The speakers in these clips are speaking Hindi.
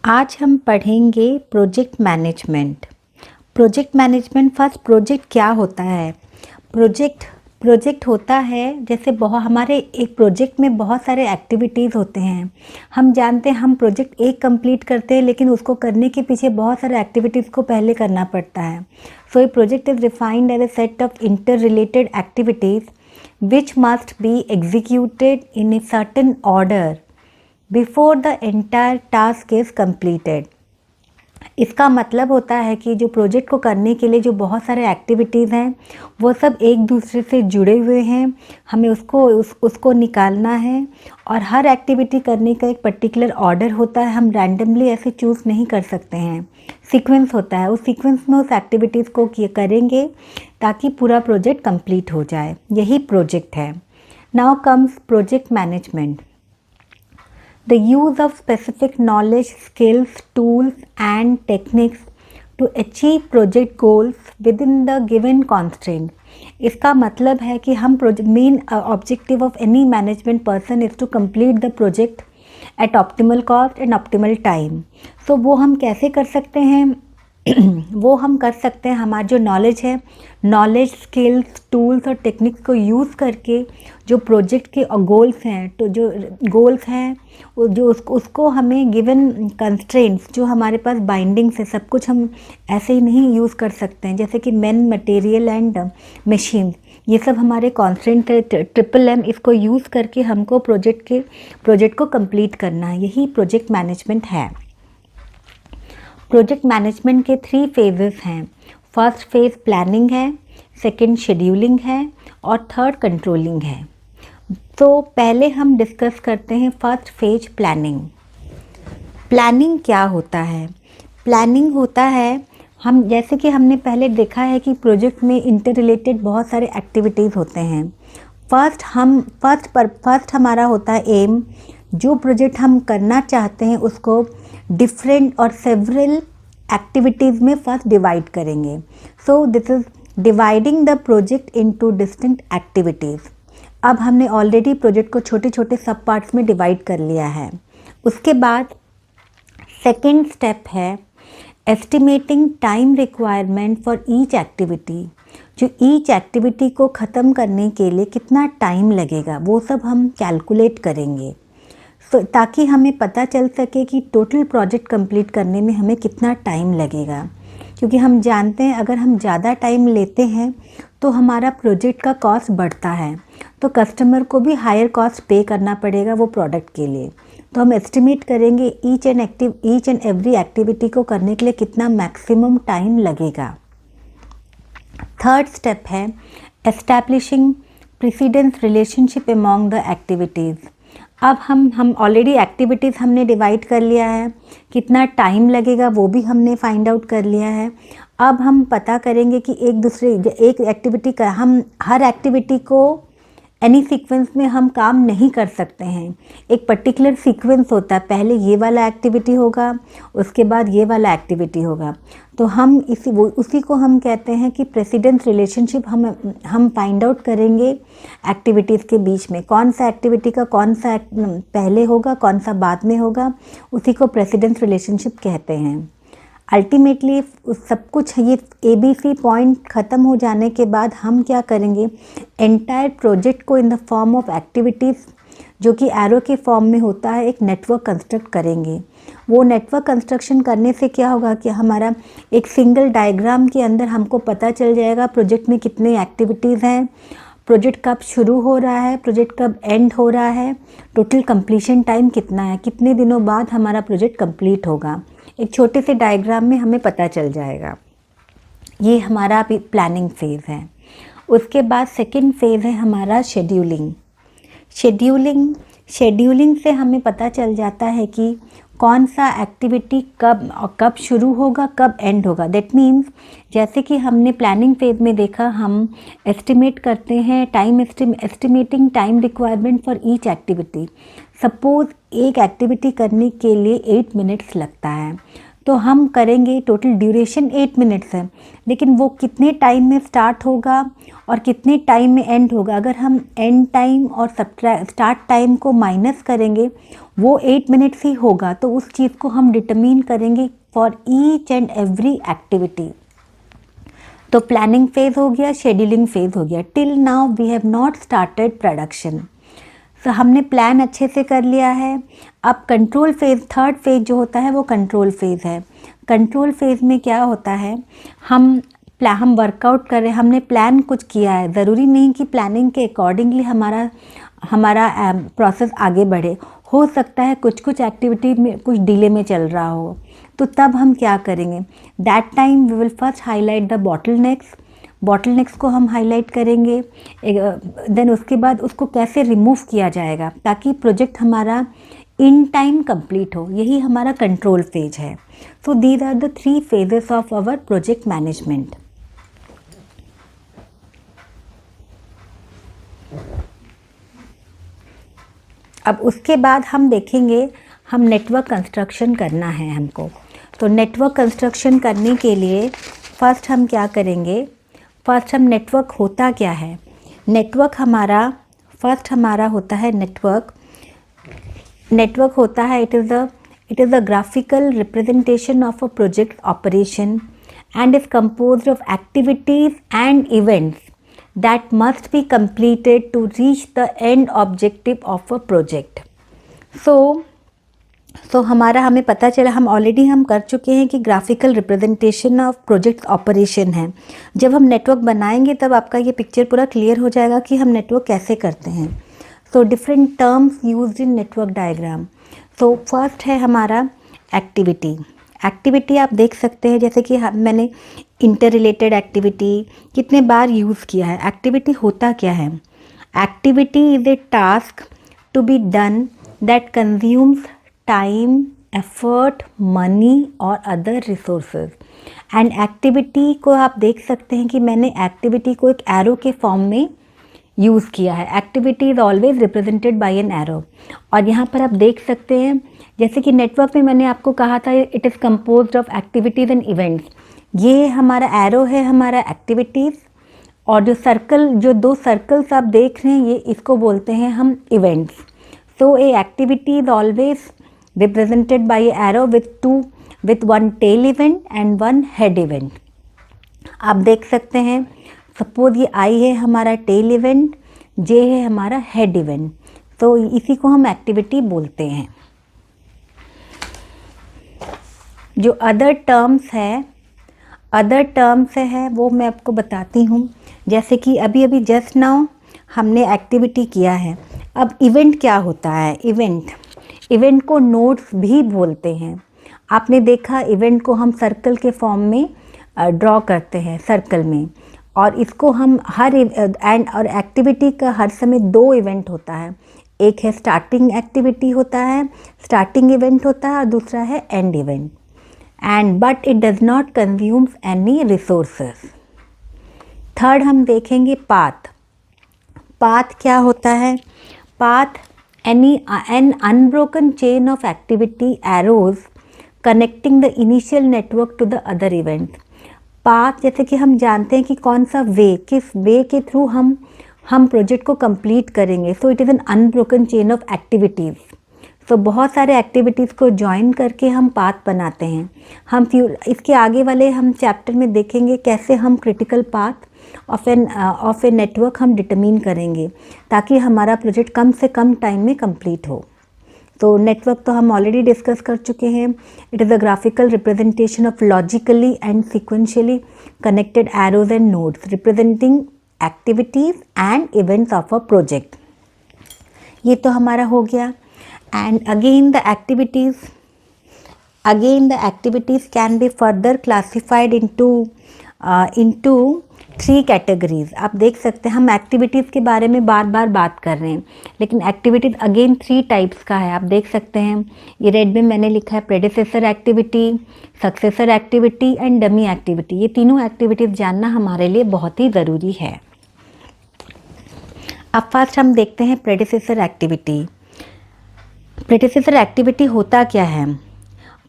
आज हम पढ़ेंगे project management. Project management first project क्या होता है? प्रोजेक्ट होता है जैसे बहुत हमारे एक प्रोजेक्ट में बहुत सारे एक्टिविटीज़ होते हैं। हम जानते हैं हम प्रोजेक्ट एक कंप्लीट करते हैं, लेकिन उसको करने के पीछे बहुत सारे एक्टिविटीज़ को पहले करना पड़ता है। So a project is defined as a set of inter related activities which must be executed in a certain order before the entire task is completed। इसका मतलब होता है कि जो प्रोजेक्ट को करने के लिए जो बहुत सारे एक्टिविटीज़ हैं वो सब एक दूसरे से जुड़े हुए हैं। हमें उसको निकालना है और हर एक्टिविटी करने का एक पर्टिकुलर ऑर्डर होता है। हम रैंडमली ऐसे चूज़ नहीं कर सकते हैं, सीक्वेंस होता है। उस सीक्वेंस में उस एक्टिविटीज़ को करेंगे ताकि पूरा प्रोजेक्ट कंप्लीट हो जाए। यही प्रोजेक्ट है। Now comes project management. The use of specific knowledge, skills, tools and techniques to achieve project goals within the given constraint। इसका मतलब है कि हम main objective of any management person is to complete the project at optimal cost and optimal time। So वो हम कैसे कर सकते हैं? वो हम कर सकते हैं हमारा जो नॉलेज है, नॉलेज, स्किल्स, टूल्स और टेक्निक्स को यूज़ करके जो प्रोजेक्ट के गोल्स हैं, तो जो गोल्स हैं जो उसको हमें गिवन कंस्ट्रेंट्स जो हमारे पास बाइंडिंग्स है, सब कुछ हम ऐसे ही नहीं यूज़ कर सकते हैं। जैसे कि मैन, मटेरियल एंड मशीन, ये सब हमारे कॉन्स्टेंट ट्रिपल एम, इसको यूज़ करके हमको प्रोजेक्ट को कंप्लीट करना है। यही प्रोजेक्ट मैनेजमेंट है। प्रोजेक्ट मैनेजमेंट के 3 फेजेस हैं। फर्स्ट फेज़ प्लानिंग है, सेकंड शेड्यूलिंग है और थर्ड कंट्रोलिंग है। तो पहले हम डिस्कस करते हैं फर्स्ट फेज प्लानिंग। प्लानिंग क्या होता है? प्लानिंग होता है, हम जैसे कि हमने पहले देखा है कि प्रोजेक्ट में इंटर रिलेटेड बहुत सारे एक्टिविटीज़ होते हैं। फर्स्ट हमारा होता है एम। जो प्रोजेक्ट हम करना चाहते हैं उसको डिफरेंट और सेवरल एक्टिविटीज़ में फर्स्ट डिवाइड करेंगे। So this is dividing the project into distinct activities. अब हमने ऑलरेडी प्रोजेक्ट को छोटे छोटे सब पार्ट्स में डिवाइड कर लिया है। उसके बाद सेकेंड स्टेप है estimating time requirement for each activity. जो ईच एक्टिविटी को ख़त्म करने के लिए कितना टाइम लगेगा वो सब हम कैलकुलेट करेंगे, ताकि हमें पता चल सके कि टोटल प्रोजेक्ट कंप्लीट करने में हमें कितना टाइम लगेगा। क्योंकि हम जानते हैं अगर हम ज़्यादा टाइम लेते हैं तो हमारा प्रोजेक्ट का कॉस्ट बढ़ता है, तो कस्टमर को भी हायर कॉस्ट पे करना पड़ेगा वो प्रोडक्ट के लिए। तो हम एस्टिमेट करेंगे ईच एंड एवरी एक्टिविटी को करने के लिए कितना मैक्सिमम टाइम लगेगा। थर्ड स्टेप है establishing precedence relationship among the activities. अब हम ऑलरेडी एक्टिविटीज़ हमने डिवाइड कर लिया है, कितना टाइम लगेगा वो भी हमने फाइंड आउट कर लिया है। अब हम पता करेंगे कि एक एक्टिविटी का हम हर एक्टिविटी को एनी सीक्वेंस में हम काम नहीं कर सकते हैं। एक पर्टिकुलर सीक्वेंस होता है, पहले ये वाला एक्टिविटी होगा, उसके बाद ये वाला एक्टिविटी होगा। तो हम उसी को हम कहते हैं कि प्रेसिडेंस रिलेशनशिप हम फाइंड आउट करेंगे एक्टिविटीज़ के बीच में, कौन सा एक्टिविटी का कौन सा पहले होगा, कौन सा बाद में होगा, उसी को प्रेसिडेंस रिलेशनशिप कहते हैं। अल्टीमेटली सब कुछ ये ABC पॉइंट ख़त्म हो जाने के बाद हम क्या करेंगे, एंटायर प्रोजेक्ट को in the form of activities, जो कि एरो के फॉर्म में होता है, एक नेटवर्क कंस्ट्रक्ट करेंगे। वो नेटवर्क कंस्ट्रक्शन करने से क्या होगा कि हमारा एक सिंगल डायग्राम के अंदर हमको पता चल जाएगा प्रोजेक्ट में कितने एक्टिविटीज़ हैं, प्रोजेक्ट कब शुरू हो रहा है, प्रोजेक्ट कब एंड हो रहा है, टोटल कंप्लीशन टाइम कितना है, कितने दिनों बाद हमारा प्रोजेक्ट कंप्लीट होगा। एक छोटे से डायग्राम में हमें पता चल जाएगा। ये हमारा अभी प्लानिंग फेज़ है। उसके बाद सेकंड फेज़ है हमारा शेड्यूलिंग। शेड्यूलिंग से हमें पता चल जाता है कि कौन सा एक्टिविटी कब शुरू होगा, कब एंड होगा। दैट मीन्स जैसे कि हमने प्लानिंग फेज में देखा, हम एस्टिमेट करते हैं estimating time requirement for each activity. Suppose एक एक्टिविटी करने के लिए 8 मिनट्स लगता है, तो हम करेंगे, टोटल ड्यूरेशन 8 मिनट्स है, लेकिन वो कितने टाइम में स्टार्ट होगा और कितने टाइम में एंड होगा, अगर हम एंड टाइम और स्टार्ट टाइम को माइनस करेंगे वो 8 मिनट्स ही होगा। तो उस चीज़ को हम डिटरमिन करेंगे for each and every activity. तो प्लानिंग फेज़ हो गया, शेड्यूलिंग फेज़ हो गया। Till now we have not started production. तो हमने प्लान अच्छे से कर लिया है। अब कंट्रोल फेज़, थर्ड फेज़ जो होता है वो कंट्रोल फेज़ है। कंट्रोल फेज़ में क्या होता है, हम वर्कआउट कर रहे हैं, हमने प्लान कुछ किया है, ज़रूरी नहीं कि प्लानिंग के अकॉर्डिंगली हमारा प्रोसेस आगे बढ़े। हो सकता है कुछ कुछ एक्टिविटी में कुछ डिले में चल रहा हो, तो तब हम क्या करेंगे, that time we will first highlight the bottlenecks को हम हाईलाइट करेंगे। देन उसके बाद उसको कैसे रिमूव किया जाएगा ताकि प्रोजेक्ट हमारा इन टाइम कंप्लीट हो, यही हमारा कंट्रोल फेज है। So these are the 3 phases of our project management. अब उसके बाद हम देखेंगे, हम नेटवर्क कंस्ट्रक्शन करना है हमको। तो नेटवर्क कंस्ट्रक्शन करने के लिए फर्स्ट हम क्या करेंगे, फर्स्ट हम नेटवर्क होता क्या है, नेटवर्क हमारा होता है नेटवर्क होता है, it is a graphical representation of a project operation and is composed of activities and events that must be completed to reach the end objective of a project. So हमें पता चला, हम कर चुके हैं कि graphical representation of project operation है। जब हम नेटवर्क बनाएंगे तब आपका ये पिक्चर पूरा क्लियर हो जाएगा कि हम नेटवर्क कैसे करते हैं। So different terms used in network diagram. So first है हमारा एक्टिविटी आप देख सकते हैं, जैसे कि मैंने इंटर रिलेटेड एक्टिविटी कितने बार यूज़ किया है। एक्टिविटी होता क्या है, activity is a task to be done that consumes time, effort, money और अदर रिसोर्सेज। एंड एक्टिविटी को आप देख सकते हैं कि मैंने एक्टिविटी को एक एरो के फॉर्म में यूज़ किया है। Activity is always represented bye an arrow. और यहाँ पर आप देख सकते हैं, जैसे कि नेटवर्क में मैंने आपको कहा था it is composed of activities and events. ये हमारा एरो है, हमारा एक्टिविटीज़, और जो 2 सर्कल्स आप देख रहे हैं ये इसको बोलते हैं हम events. So a activity is always represented by arrow with 1 tail event and 1 head event. आप देख सकते हैं, सपोज ये आई है हमारा टेल इवेंट, जे है हमारा हेड इवेंट, तो इसी को हम एक्टिविटी बोलते हैं। जो अदर टर्म्स है वो मैं आपको बताती हूँ। जैसे कि अभी जस्ट नाउ हमने एक्टिविटी किया है। अब इवेंट क्या होता है, इवेंट को नोड्स भी बोलते हैं। आपने देखा इवेंट को हम सर्कल के फॉर्म में ड्रॉ करते हैं सर्कल में, और इसको हम और एक्टिविटी का हर समय 2 इवेंट होता है। एक है स्टार्टिंग एक्टिविटी होता है, स्टार्टिंग इवेंट होता है, और दूसरा है end event. But it does not consumes any resources. Third हम देखेंगे पाथ क्या होता है। Path an unbroken chain of activity arrows connecting the initial network to the other event. Path जैसे कि हम जानते हैं कि कौन सा किस वे के थ्रू हम प्रोजेक्ट को कंप्लीट करेंगे। So it is an unbroken chain of activities. So बहुत सारे एक्टिविटीज़ को ज्वाइन करके हम पाथ बनाते हैं। इसके आगे वाले हम चैप्टर में देखेंगे कैसे हम critical path of a network हम डिटरमिन करेंगे ताकि हमारा प्रोजेक्ट कम से कम टाइम में कंप्लीट हो। तो नेटवर्क तो हम ऑलरेडी डिस्कस कर चुके हैं। It is a graphical representation of logically and sequentially connected arrows end nodes representing activities and events of a project. ये तो हमारा हो गया। And again the activities can be further classified into 3 categories। आप देख सकते हैं हम एक्टिविटीज़ के बारे में बार बात कर रहे हैं, लेकिन एक्टिविटीज़ अगेन 3 टाइप्स का है। आप देख सकते हैं ये रेड में मैंने लिखा है predecessor activity, successor activity and dummy activity. ये तीनों एक्टिविटीज़ जानना हमारे लिए बहुत ही ज़रूरी है। अब फर्स्ट हम देखते हैं प्रेडिसेसर एक्टिविटी। प्रेडिसेसर एक्टिविटी होता क्या है।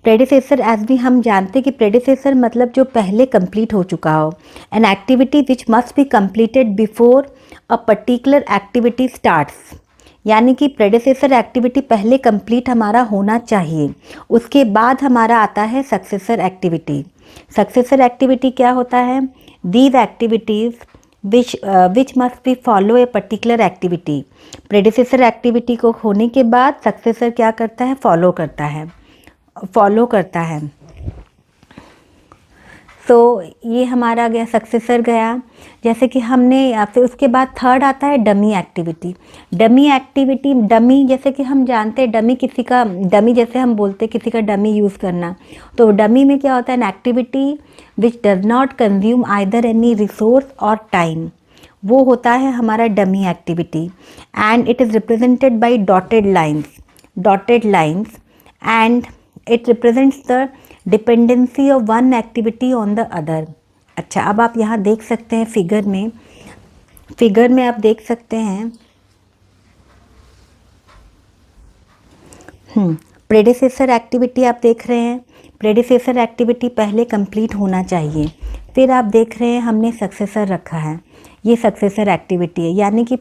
प्रेडिसेसर एज भी हम जानते हैं कि प्रेडिसेसर मतलब जो पहले कंप्लीट हो चुका हो, an activity which must be completed before a particular activity starts, यानी कि प्रेडिसेसर एक्टिविटी पहले कंप्लीट हमारा होना चाहिए, उसके बाद हमारा आता है सक्सेसर एक्टिविटी। सक्सेसर एक्टिविटी क्या होता है? These activities which must B follow a particular activity. Predecessor activity को होने के बाद सक्सेसर क्या करता है? फॉलो करता है। तो ये हमारा गया सक्सेसर गया। जैसे कि हमने फिर उसके बाद थर्ड आता है डमी एक्टिविटी। डमी जैसे कि हम जानते हैं डमी जैसे हम बोलते हैं किसी का डमी यूज़ करना, तो डमी में क्या होता है? An activity which does not consume either any resource और टाइम, वो होता है हमारा dummy activity. And it is represented by dotted lines and it represents the dependency of one activity on the other. अच्छा, अब आप यहाँ देख सकते हैं फिगर में आप देख सकते हैं प्रेडिसेसर एक्टिविटी आप देख रहे हैं। प्रेडिसेसर एक्टिविटी पहले कंप्लीट होना चाहिए। फिर आप देख रहे हैं हमने सक्सेसर रखा है, ये सक्सेसर एक्टिविटी है, यानी कि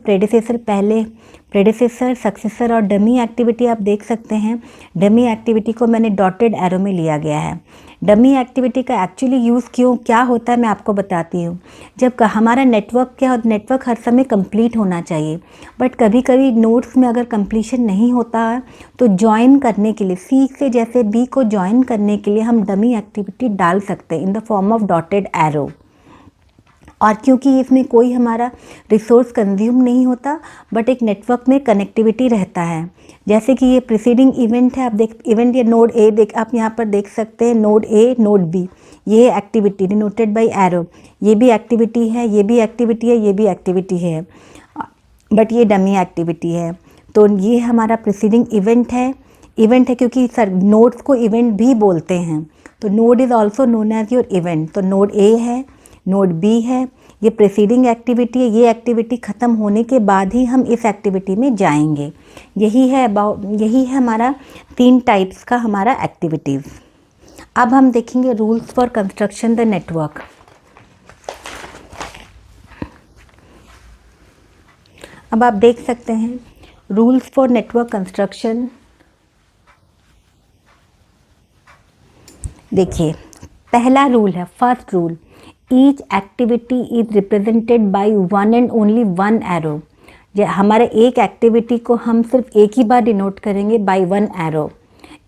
प्रेडिसेसर, सक्सेसर और डमी एक्टिविटी आप देख सकते हैं। डमी एक्टिविटी को मैंने डॉटेड एरो में लिया गया है। डमी एक्टिविटी का एक्चुअली यूज़ क्या होता है मैं आपको बताती हूँ। जब हमारा नेटवर्क हर समय कंप्लीट होना चाहिए, बट कभी कभी नोड्स में अगर कंप्लीशन नहीं होता है तो ज्वाइन करने के लिए, सी से जैसे बी को ज्वाइन करने के लिए हम डमी एक्टिविटी डाल सकते हैं in the form of dotted arrow. और क्योंकि इसमें कोई हमारा रिसोर्स कंज्यूम नहीं होता, बट एक नेटवर्क में कनेक्टिविटी रहता है। जैसे कि ये प्रीसीडिंग इवेंट है, ये नोड ए आप यहाँ पर देख सकते हैं, नोड ए, नोड बी, ये एक्टिविटी डिनोटेड बाय एरो, ये भी एक्टिविटी है, ये भी एक्टिविटी है, ये भी एक्टिविटी है, बट ये डमी एक्टिविटी है। तो ये हमारा प्रीसीडिंग इवेंट है क्योंकि नोड्स को इवेंट भी बोलते हैं, तो node is also known as your event. तो नोड ए है, नोड बी है, ये प्रीसीडिंग एक्टिविटी है, ये एक्टिविटी ख़त्म होने के बाद ही हम इस एक्टिविटी में जाएंगे। यही है हमारा 3 टाइप्स का हमारा एक्टिविटीज़। अब हम देखेंगे rules for construction the network. अब आप देख सकते हैं रूल्स फॉर नेटवर्क कंस्ट्रक्शन। देखिए, पहला रूल है, first rule, each activity is represented by one and only one arrow. हमारे एक एक्टिविटी को हम सिर्फ एक ही बार डिनोट करेंगे बाय वन एरो।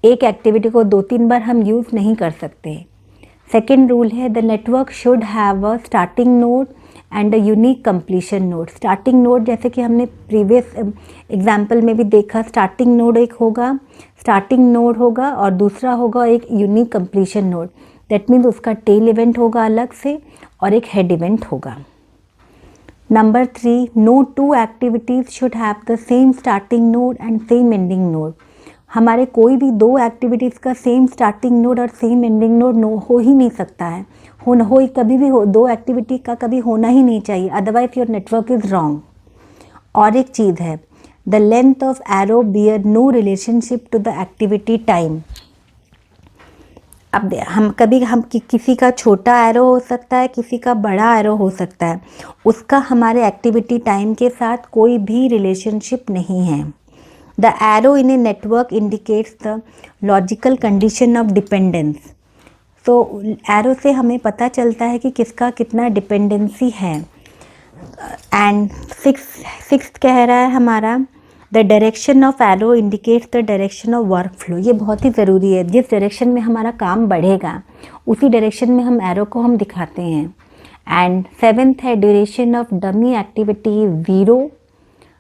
एक एक्टिविटी को 2-3 बार हम यूज़ नहीं कर सकते। सेकेंड रूल है, the network should have a starting node and a unique completion node. Starting node जैसे कि हमने प्रीवियस एग्जाम्पल में भी देखा, स्टार्टिंग नोड होगा और दूसरा होगा एक unique completion node. That means उसका टेल इवेंट होगा अलग से और एक हेड इवेंट होगा। Number 3, no 2 activities should have the same starting node and same ending node. हमारे कोई भी 2 एक्टिविटीज़ का सेम स्टार्टिंग नोड और सेम एंडिंग नोड हो ही नहीं सकता है, कभी भी 2 एक्टिविटी का कभी होना ही नहीं चाहिए, otherwise your network is wrong. और एक चीज़ है, the length of arrow bear no relationship to the activity time. अब हम किसी का छोटा एरो हो सकता है, किसी का बड़ा एरो हो सकता है, उसका हमारे एक्टिविटी टाइम के साथ कोई भी रिलेशनशिप नहीं है। The arrow in a network indicates the logical condition of dependence. तो एरो से हमें पता चलता है कि किसका कितना डिपेंडेंसी है। एंड सिक्स्थ कह रहा है हमारा, the direction of arrow indicates the direction of work flow. ये बहुत ही ज़रूरी है, जिस डायरेक्शन में हमारा काम बढ़ेगा उसी डायरेक्शन में हम एरो को हम दिखाते हैं। एंड 7th है, ड्यूरेशन ऑफ डमी एक्टिविटी 0।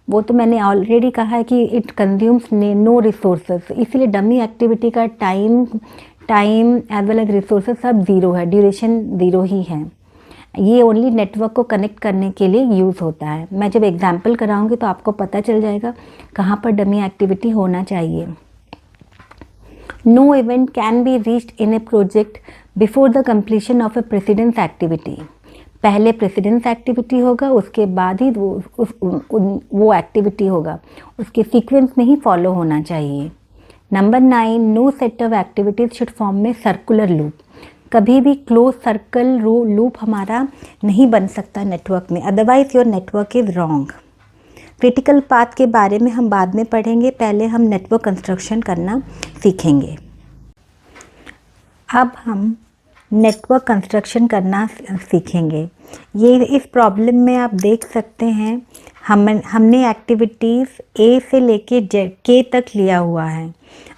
वो तो मैंने ऑलरेडी कहा है कि इट कंज्यूम्स नो रिसोर्सेज, इसलिए डमी एक्टिविटी का time as well as resources सब 0 है, ड्यूरेशन 0 ही है। ये ओनली नेटवर्क को कनेक्ट करने के लिए यूज़ होता है। मैं जब एग्जाम्पल कराऊंगी तो आपको पता चल जाएगा कहाँ पर डमी एक्टिविटी होना चाहिए। No event can be reached in A project before the completion of A precedence activity. पहले प्रेसिडेंस एक्टिविटी होगा, उसके बाद ही वो एक्टिविटी होगा, उसके सीक्वेंस में ही फॉलो होना चाहिए। Number 9, no set of activities should form में सर्कुलर लूप। कभी भी क्लोज सर्कल लूप हमारा नहीं बन सकता नेटवर्क में, otherwise your network is wrong. Critical path के बारे में हम बाद में पढ़ेंगे, पहले हम नेटवर्क कंस्ट्रक्शन करना सीखेंगे। अब हम नेटवर्क कंस्ट्रक्शन करना सीखेंगे। ये इस प्रॉब्लम में आप देख सकते हैं हमने एक्टिविटीज़ ए से लेके के तक लिया हुआ है,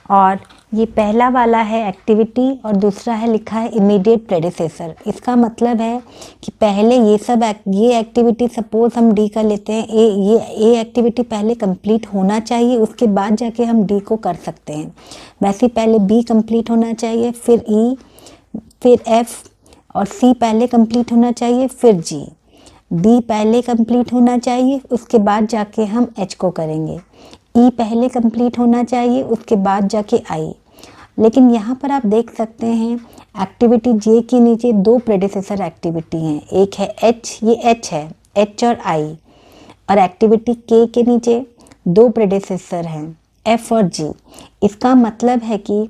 और ये पहला वाला है एक्टिविटी और दूसरा है लिखा है इमीडिएट प्रेडिसेसर। इसका मतलब है कि पहले ये एक्टिविटी सपोज हम डी का लेते हैं, ए एक्टिविटी पहले कंप्लीट होना चाहिए, उसके बाद जाके हम डी को कर सकते हैं। वैसे पहले बी कंप्लीट होना चाहिए, फिर ई, फिर एफ, और सी पहले कंप्लीट होना चाहिए, फिर जी। बी पहले कंप्लीट होना चाहिए, उसके बाद जाके हम एच को करेंगे। ई पहले कंप्लीट होना चाहिए, उसके बाद जाके आई। लेकिन यहाँ पर आप देख सकते हैं एक्टिविटी जे के नीचे दो प्रेडिसेसर एक्टिविटी हैं, एक है एच, ये एच है, एच और आई, और एक्टिविटी के नीचे दो प्रेडिसेसर हैं, एफ और जी। इसका मतलब है कि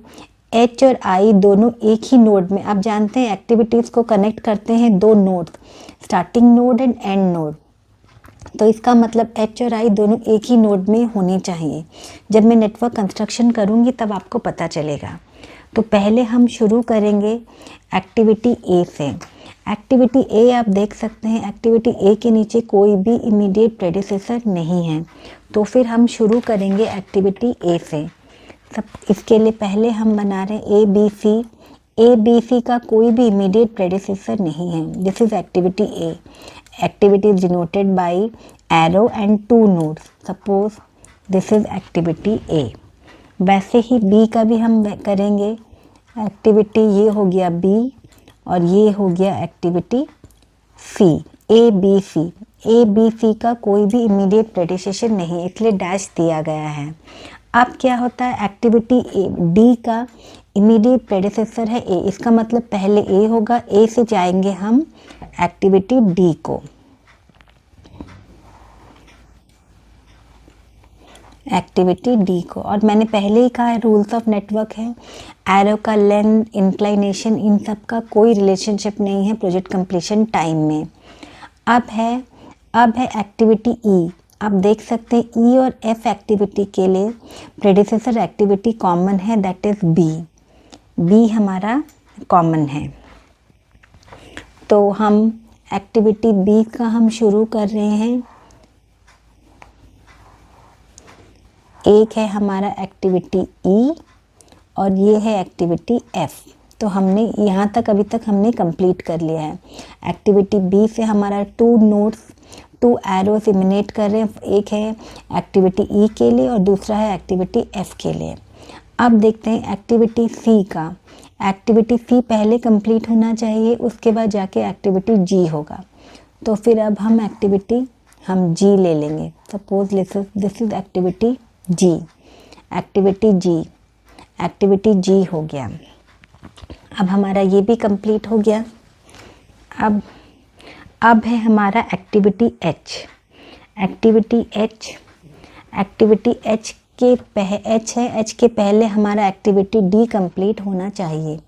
एच और आई दोनों एक ही नोड में, आप जानते हैं एक्टिविटीज़ को कनेक्ट करते हैं दो nodes, starting node and and node. तो इसका मतलब एच और आई दोनों एक ही नोड में होनी चाहिए। जब मैं नेटवर्क कंस्ट्रक्शन करूँगी तब आपको पता चलेगा। तो पहले हम शुरू करेंगे एक्टिविटी ए से। एक्टिविटी ए आप देख सकते हैं, एक्टिविटी ए के नीचे कोई भी इमीडिएट प्रेडिसेसर नहीं है, तो फिर हम शुरू करेंगे एक्टिविटी ए से। सब इसके लिए पहले हम बना रहे हैं ए बी सी का कोई भी इमीडिएट प्रेडिसेसर नहीं है। This is activity A. Activity is denoted by arrow and 2 nodes. Suppose this is activity ए। वैसे ही बी का भी हम करेंगे। एक्टिविटी ये हो गया बी और ये हो गया एक्टिविटी सी, ए बी सी का कोई भी इमीडिएट प्रेडिसेसर नहीं, इसलिए डैश दिया गया है। अब क्या होता है, एक्टिविटी ए डी का इमीडिएट प्रेडिसेसर है ए, इसका मतलब पहले ए होगा, ए से जाएंगे हम एक्टिविटी डी को। एक्टिविटी डी को, और मैंने पहले ही कहा है रूल्स ऑफ नेटवर्क है, एरो का लेंथ, इंक्लाइनेशन, इन सब का कोई रिलेशनशिप नहीं है प्रोजेक्ट कंप्लीशन टाइम में। अब है एक्टिविटी ई। आप देख सकते हैं ई और एफ एक्टिविटी के लिए प्रेडिसेसर एक्टिविटी कॉमन है, दैट इज बी हमारा कॉमन है। तो हम एक्टिविटी बी का हम शुरू कर रहे हैं। एक है हमारा एक्टिविटी ई और ये है एक्टिविटी एफ। तो हमने यहाँ तक अभी तक हमने कंप्लीट कर लिया है। एक्टिविटी बी से हमारा 2 नोड्स 2 एरोस इमिनेट कर रहे हैं, एक है एक्टिविटी ई के लिए और दूसरा है एक्टिविटी एफ के लिए। अब देखते हैं एक्टिविटी सी का। एक्टिविटी सी पहले कंप्लीट होना चाहिए, उसके बाद जाके एक्टिविटी जी होगा। तो फिर अब हम जी ले लेंगे। Suppose this is activity G. Activity G हो गया। अब हमारा ये भी कंप्लीट हो गया। अब है हमारा एक्टिविटी एच। एक्टिविटी एच के पहले हमारा एक्टिविटी डी कंप्लीट होना चाहिए।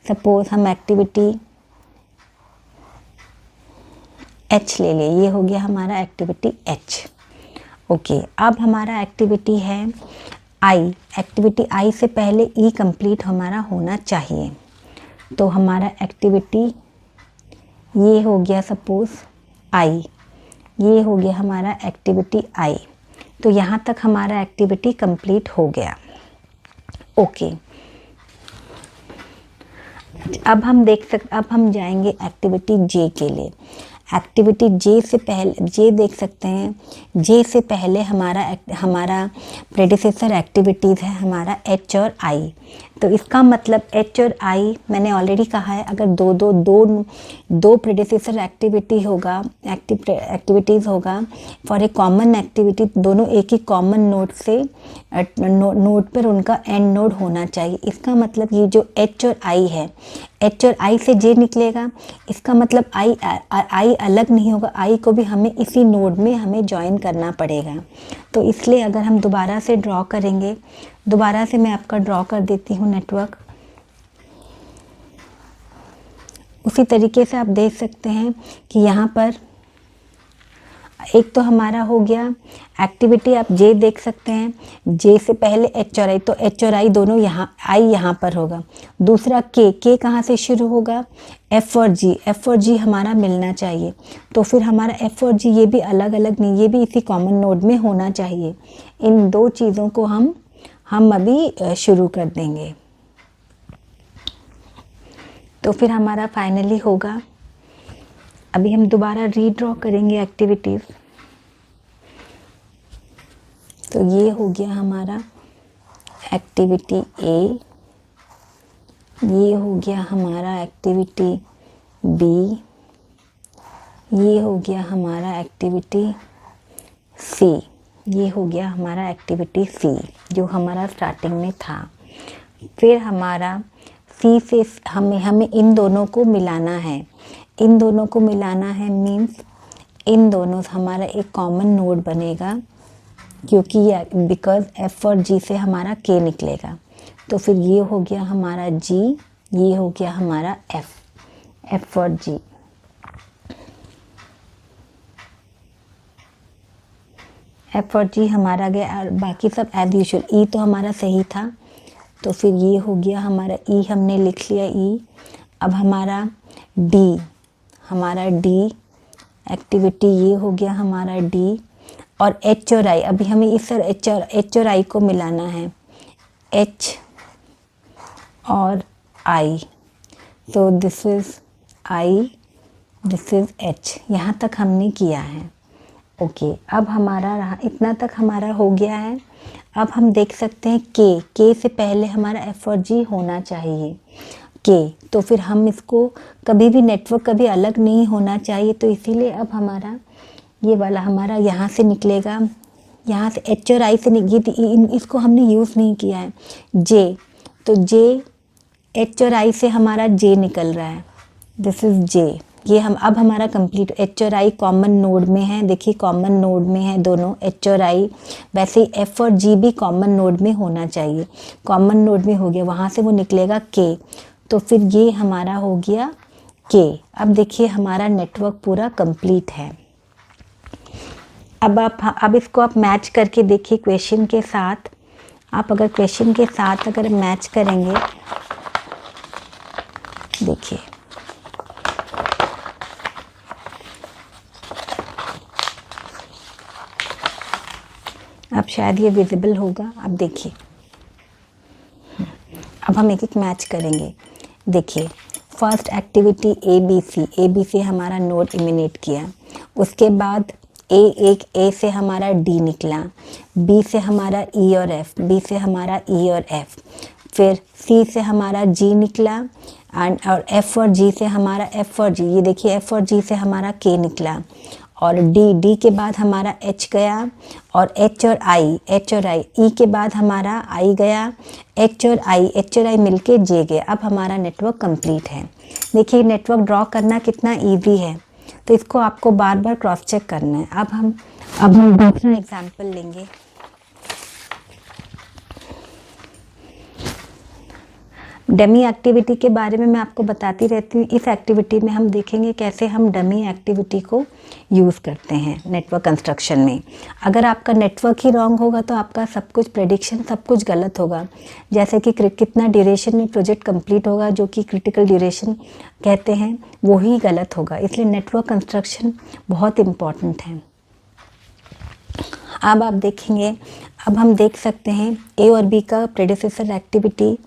सपोज हम एक्टिविटी एच ले लें, ये हो गया हमारा एक्टिविटी एच। ओके, अब हमारा एक्टिविटी है आई। एक्टिविटी आई से पहले ई कंप्लीट हमारा होना चाहिए। तो हमारा एक्टिविटी ये हो गया, सपोज आई, ये हो गया हमारा एक्टिविटी आई। तो यहाँ तक हमारा एक्टिविटी कंप्लीट हो गया। ओके, अब हम जाएंगे एक्टिविटी जे के लिए। एक्टिविटी जे देख सकते हैं, जे से पहले हमारा प्रेडिसेसर एक्टिविटीज़ है हमारा एच और आई। तो इसका मतलब एच और आई, मैंने ऑलरेडी कहा है, अगर दो प्रेडिसेसर एक्टिविटीज़ होगा फॉर ए कॉमन एक्टिविटी, दोनों एक ही कॉमन नोड से नोड पर उनका एंड नोड होना चाहिए। इसका मतलब ये जो एच और आई है, एच और आई से जे निकलेगा, इसका मतलब आई अलग नहीं होगा, आई को भी हमें इसी नोड में हमें ज्वाइन करना पड़ेगा। तो इसलिए अगर हम दोबारा से ड्रॉ करेंगे, दोबारा से मैं आपका ड्रॉ कर देती हूँ नेटवर्क। उसी तरीके से आप देख सकते हैं कि यहाँ पर एक तो हमारा हो गया एक्टिविटी, आप जे देख सकते हैं, जे से पहले एच और आई, तो एच और आई दोनों यहाँ, आई यहाँ पर होगा। दूसरा के कहाँ से शुरू होगा, एफ और जी हमारा मिलना चाहिए। तो फिर हमारा एफ और जी ये भी अलग अलग नहीं, ये भी इसी कॉमन नोड में होना चाहिए। इन दो चीज़ों को हम अभी शुरू कर देंगे। तो फिर हमारा फाइनली होगा, अभी हम दोबारा रीड्रॉ करेंगे एक्टिविटीज़। तो ये हो गया हमारा एक्टिविटी ए, ये हो गया हमारा एक्टिविटी बी, ये हो गया हमारा एक्टिविटी सी, ये हो गया हमारा एक्टिविटी सी जो हमारा स्टार्टिंग में था। फिर हमारा सी से हमें इन दोनों को मिलाना है। इन दोनों को मिलाना है मीन्स इन दोनों हमारा एक कॉमन नोड बनेगा, क्योंकि ये बिकॉज एफ और जी से हमारा के निकलेगा। तो फिर ये हो गया हमारा जी, ये हो गया हमारा एफ और जी। एफ और जी हमारा गया, और बाकी सब एज यूजुअल। ई तो हमारा सही था, तो फिर ये हो गया हमारा ई, हमने लिख लिया ई। अब हमारा डी एक्टिविटी, ये हो गया हमारा डी। और एच और आई, अभी हमें इस एच और आई को मिलाना है, एच और आई। तो this is I, this is H, यहाँ तक हमने किया है। ओके, अब हमारा रहा, इतना तक हमारा हो गया है। अब हम देख सकते हैं के से पहले हमारा एफ और जी होना चाहिए, के। तो फिर हम इसको कभी भी नेटवर्क कभी अलग नहीं होना चाहिए, तो इसीलिए अब हमारा ये वाला हमारा यहाँ से निकलेगा, यहाँ से एच और आई से इसको हमने यूज़ नहीं किया है। जे, तो जे, एच और आई से हमारा जे निकल रहा है, दिस इज़ जे। ये अब हमारा कंप्लीट, एच और आई कॉमन नोड में है, देखिए कॉमन नोड में है दोनों एच और आई। वैसे ही एफ और जी भी कॉमन नोड में होना चाहिए, कॉमन नोड में हो गया, वहाँ से वो निकलेगा के। तो फिर ये हमारा हो गया के। अब देखिए हमारा नेटवर्क पूरा कंप्लीट है। अब इसको आप मैच करके देखिए क्वेश्चन के साथ। आप अगर क्वेश्चन के साथ अगर मैच करेंगे, देखिए अब शायद ये विजिबल होगा। अब देखिए, अब हम एक एक मैच करेंगे। देखिए फर्स्ट एक्टिविटी ए बी से हमारा नोड इमिनेट किया, उसके बाद ए से हमारा डी निकला, बी से हमारा ई और एफ, बी से हमारा ई और एफ, फिर सी से हमारा जी निकला, और एफ और जी से हमारा एफ और जी, ये देखिए एफ और जी से हमारा के निकला, और डी के बाद हमारा एच गया, और एच और आई ई के बाद हमारा आई गया, एच और आई मिलके जे गया। अब हमारा नेटवर्क कंप्लीट है। देखिए नेटवर्क ड्रॉ करना कितना इजी है, तो इसको आपको बार बार क्रॉस चेक करना है। अब हम दूसरा एग्जांपल लेंगे। डमी एक्टिविटी के बारे में मैं आपको बताती रहती हूँ। इस एक्टिविटी में हम देखेंगे कैसे हम डमी एक्टिविटी को यूज़ करते हैं नेटवर्क कंस्ट्रक्शन में। अगर आपका नेटवर्क ही रॉन्ग होगा तो आपका सब कुछ प्रेडिक्शन सब कुछ गलत होगा। जैसे कि कितना ड्यूरेशन में प्रोजेक्ट कंप्लीट होगा, जो कि क्रिटिकल ड्यूरेशन कहते हैं, वो ही गलत होगा। इसलिए नेटवर्क कंस्ट्रक्शन बहुत इम्पॉर्टेंट है। अब आप देखेंगे, अब हम देख सकते हैं ए और बी का प्रेडिसेसर एक्टिविटी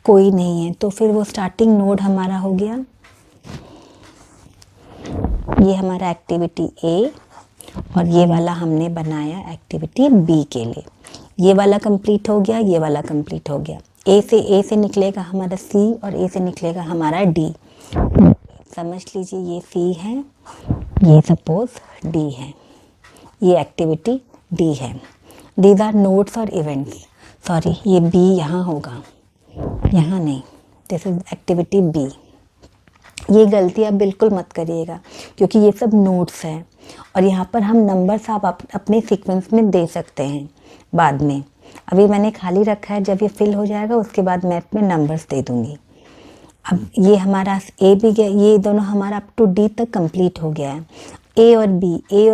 कोई नहीं है, तो फिर वो स्टार्टिंग नोड हमारा हो गया, ये हमारा एक्टिविटी ए, और ये वाला हमने बनाया एक्टिविटी बी के लिए। ये वाला कंप्लीट हो गया, ये वाला कंप्लीट हो गया। ए से निकलेगा हमारा सी, और ए से निकलेगा हमारा डी। समझ लीजिए ये सी है, ये सपोज डी है, ये एक्टिविटी डी है। दीज आर नोड्स और इवेंट्स। सॉरी, ये बी यहाँ होगा, यहाँ नहीं, दिस इज एक्टिविटी बी। ये गलती आप बिल्कुल मत करिएगा, क्योंकि ये सब नोट्स हैं और यहाँ पर हम नंबर्स आप अपने सीक्वेंस में दे सकते हैं बाद में। अभी मैंने खाली रखा है, जब ये फिल हो जाएगा उसके बाद मैं इसमें नंबर्स दे दूँगी। अब ये हमारा ए भी गया, ये दोनों हमारा अप टू डी तक कंप्लीट हो गया है। ए और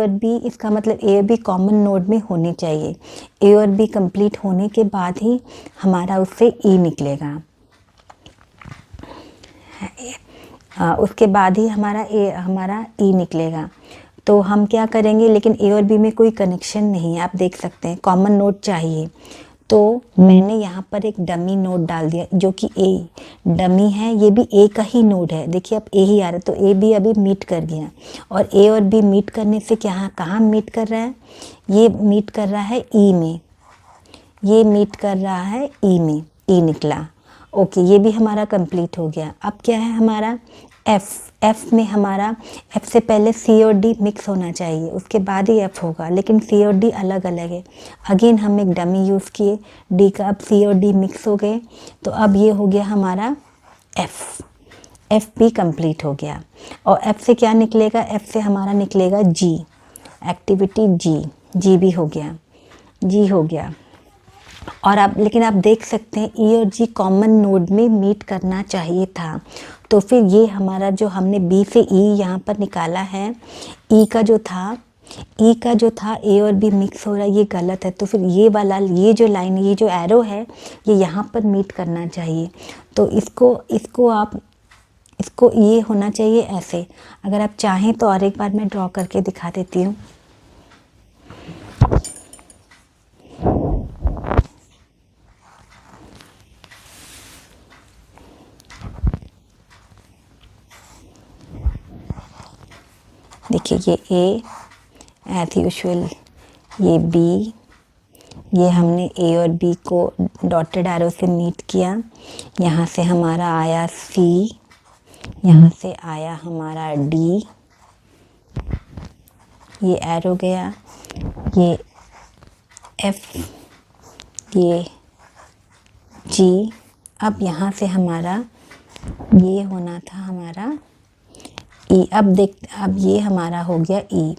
बी, इसका मतलब ए और बी कॉमन नोड में होने चाहिए। ए और बी कंप्लीट होने के बाद ही हमारा उससे ई निकलेगा, उसके बाद ही हमारा ई निकलेगा। तो हम क्या करेंगे, लेकिन ए और बी में कोई कनेक्शन नहीं है, आप देख सकते हैं, कॉमन नोड चाहिए। तो मैंने यहाँ पर एक डमी नोड डाल दिया जो कि ए डमी है, ये भी ए का ही नोड है। देखिए अब ए ही आ रहा है, तो ए बी अभी मीट कर गया। और ए और बी मीट करने से कहाँ मीट कर रहा है, ये मीट कर रहा है ई में, ये मीट कर रहा है ई में, ई निकला। ओके, ये भी हमारा कंप्लीट हो गया। अब क्या है हमारा एफ में हमारा एफ से पहले सी और डी मिक्स होना चाहिए, उसके बाद ही एफ होगा, लेकिन सी और डी अलग अलग है। अगेन हम एक डमी यूज़ किए डी का, अब सी और डी मिक्स हो गए, तो अब ये हो गया हमारा एफ भी कंप्लीट हो गया। और एफ से क्या निकलेगा, एफ से हमारा निकलेगा जी, एक्टिविटी जी भी हो गया, जी हो गया। और आप लेकिन आप देख सकते हैं ई और जी कॉमन नोड में मीट करना चाहिए था। तो फिर ये हमारा जो हमने बी से ई यहाँ पर निकाला है, ई का जो था ए और बी मिक्स हो रहा है, ये गलत है। तो फिर ये वाला, ये जो लाइन, ये जो एरो है, ये यहाँ पर मीट करना चाहिए। तो इसको ये होना चाहिए ऐसे। अगर आप चाहें तो और एक बार मैं ड्रॉ करके दिखा देती हूँ। देखिए ये ए एज यूजुअल, ये बी, ये हमने ए और बी को डॉटेड एरो से मीट किया। यहाँ से हमारा आया सी, यहाँ से आया हमारा डी, ये एरो गया, ये एफ, ये जी। अब यहाँ से हमारा ये होना था हमारा ई। अब ये हमारा हो गया ई।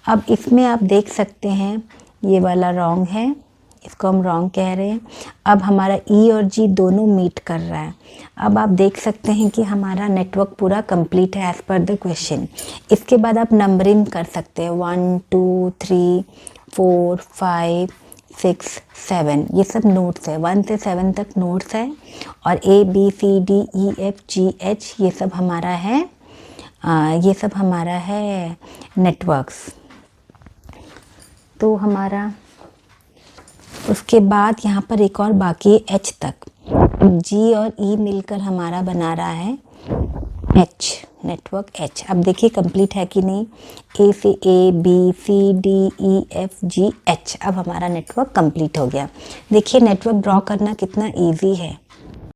अब इसमें आप देख सकते हैं ये वाला रॉन्ग है, इसको हम रॉन्ग कह रहे हैं। अब हमारा ई और जी दोनों मीट कर रहा है। अब आप देख सकते हैं कि हमारा नेटवर्क पूरा कंप्लीट है एज़ पर द क्वेश्चन। इसके बाद आप नंबरिंग कर सकते हैं, 1 2 3 4 5 6 7, ये सब नोट्स है, 1 से 7 तक नोट्स है। और A B C D E F G H ये सब हमारा है नेटवर्क्स। तो हमारा उसके बाद यहाँ पर एक और बाकी है एच तक। जी और ई मिलकर हमारा बना रहा है एच, नेटवर्क एच। अब देखिए कंप्लीट है कि नहीं, ए से A B C D E F G H. अब हमारा नेटवर्क कंप्लीट हो गया। देखिए नेटवर्क ड्रॉ करना कितना इजी है।